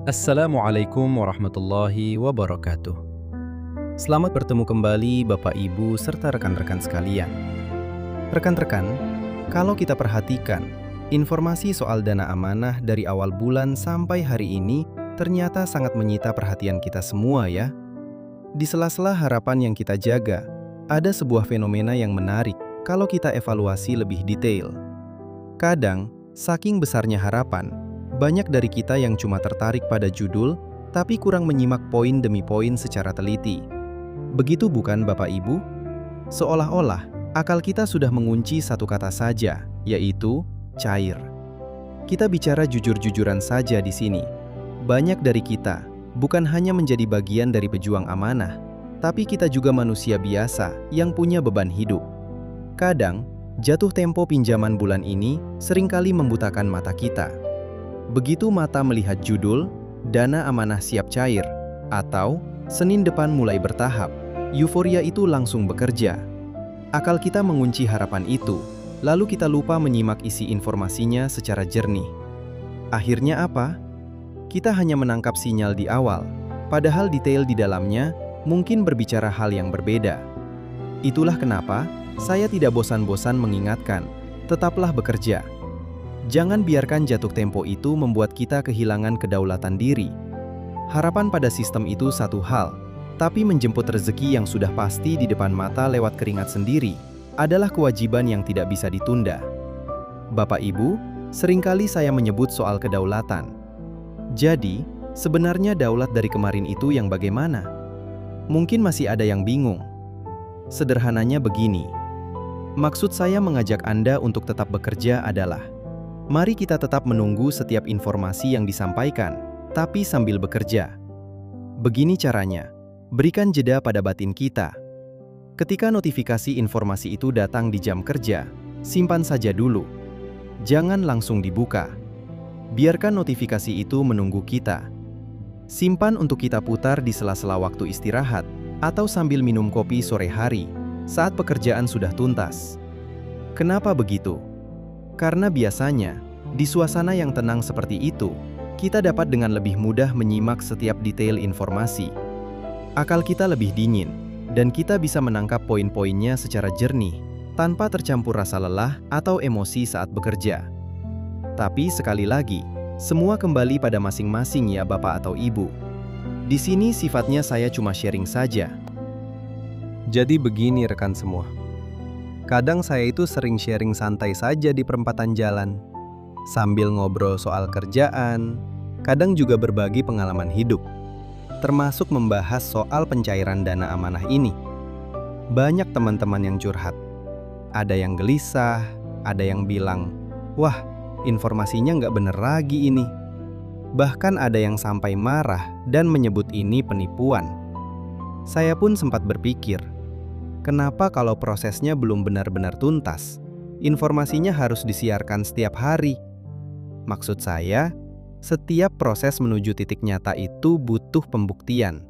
Assalamualaikum warahmatullahi wabarakatuh. Selamat bertemu kembali Bapak Ibu serta rekan-rekan sekalian. Rekan-rekan, kalau kita perhatikan, informasi soal dana amanah dari awal bulan sampai hari ini ternyata sangat menyita perhatian kita semua ya. Di sela-sela harapan yang kita jaga, ada sebuah fenomena yang menarik kalau kita evaluasi lebih detail. Kadang, saking besarnya harapan, banyak dari kita yang cuma tertarik pada judul, tapi kurang menyimak poin demi poin secara teliti. Begitu bukan Bapak Ibu? Seolah-olah, akal kita sudah mengunci satu kata saja, yaitu cair. Kita bicara jujur-jujuran saja di sini. Banyak dari kita, bukan hanya menjadi bagian dari pejuang amanah, tapi kita juga manusia biasa yang punya beban hidup. Kadang, jatuh tempo pinjaman bulan ini seringkali membutakan mata kita. Begitu mata melihat judul, dana amanah siap cair, atau Senin depan mulai bertahap, euforia itu langsung bekerja. Akal kita mengunci harapan itu, lalu kita lupa menyimak isi informasinya secara jernih. Akhirnya apa? Kita hanya menangkap sinyal di awal, padahal detail di dalamnya mungkin berbicara hal yang berbeda. Itulah kenapa saya tidak bosan-bosan mengingatkan, tetaplah bekerja. Jangan biarkan jatuh tempo itu membuat kita kehilangan kedaulatan diri. Harapan pada sistem itu satu hal, tapi menjemput rezeki yang sudah pasti di depan mata lewat keringat sendiri adalah kewajiban yang tidak bisa ditunda. Bapak Ibu, seringkali saya menyebut soal kedaulatan. Jadi, sebenarnya daulat dari kemarin itu yang bagaimana? Mungkin masih ada yang bingung. Sederhananya begini, maksud saya mengajak Anda untuk tetap bekerja adalah, mari kita tetap menunggu setiap informasi yang disampaikan, tapi sambil bekerja. Begini caranya, berikan jeda pada batin kita. Ketika notifikasi informasi itu datang di jam kerja, simpan saja dulu. Jangan langsung dibuka. Biarkan notifikasi itu menunggu kita. Simpan untuk kita putar di sela-sela waktu istirahat, atau sambil minum kopi sore hari, saat pekerjaan sudah tuntas. Kenapa begitu? Karena biasanya, di suasana yang tenang seperti itu, kita dapat dengan lebih mudah menyimak setiap detail informasi. Akal kita lebih dingin, dan kita bisa menangkap poin-poinnya secara jernih, tanpa tercampur rasa lelah atau emosi saat bekerja. Tapi sekali lagi, semua kembali pada masing-masing ya Bapak atau Ibu. Di sini sifatnya saya cuma sharing saja. Jadi begini rekan semua. Kadang saya itu sering sharing santai saja di perempatan jalan, sambil ngobrol soal kerjaan, kadang juga berbagi pengalaman hidup, termasuk membahas soal pencairan dana amanah ini. Banyak teman-teman yang curhat. Ada yang gelisah, ada yang bilang, wah, informasinya nggak bener lagi ini. Bahkan ada yang sampai marah dan menyebut ini penipuan. Saya pun sempat berpikir, kenapa kalau prosesnya belum benar-benar tuntas, informasinya harus disiarkan setiap hari? Maksud saya, setiap proses menuju titik nyata itu butuh pembuktian.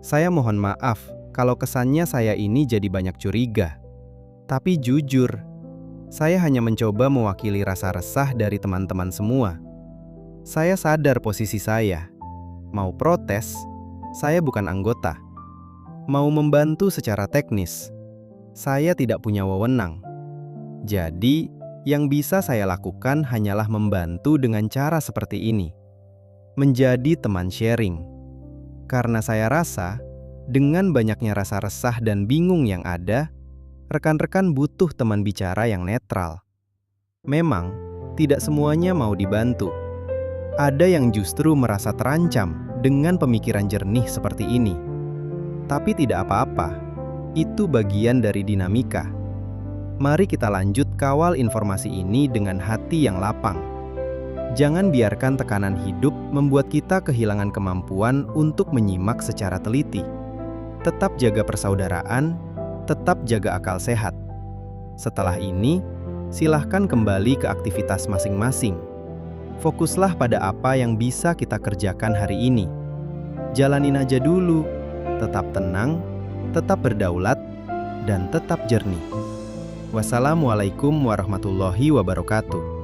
Saya mohon maaf kalau kesannya saya ini jadi banyak curiga. Tapi jujur, saya hanya mencoba mewakili rasa resah dari teman-teman semua. Saya sadar posisi saya. Mau protes, saya bukan anggota. Mau membantu secara teknis, saya tidak punya wewenang. Jadi, yang bisa saya lakukan hanyalah membantu dengan cara seperti ini. Menjadi teman sharing. Karena saya rasa, dengan banyaknya rasa resah dan bingung yang ada, rekan-rekan butuh teman bicara yang netral. Memang, tidak semuanya mau dibantu. Ada yang justru merasa terancam dengan pemikiran jernih seperti ini. Tapi tidak apa-apa, itu bagian dari dinamika. Mari kita lanjut kawal informasi ini dengan hati yang lapang. Jangan biarkan tekanan hidup membuat kita kehilangan kemampuan untuk menyimak secara teliti. Tetap jaga persaudaraan, tetap jaga akal sehat. Setelah ini, silahkan kembali ke aktivitas masing-masing. Fokuslah pada apa yang bisa kita kerjakan hari ini. Jalanin aja dulu, tetap tenang, tetap berdaulat, dan tetap jernih. Wassalamualaikum warahmatullahi wabarakatuh.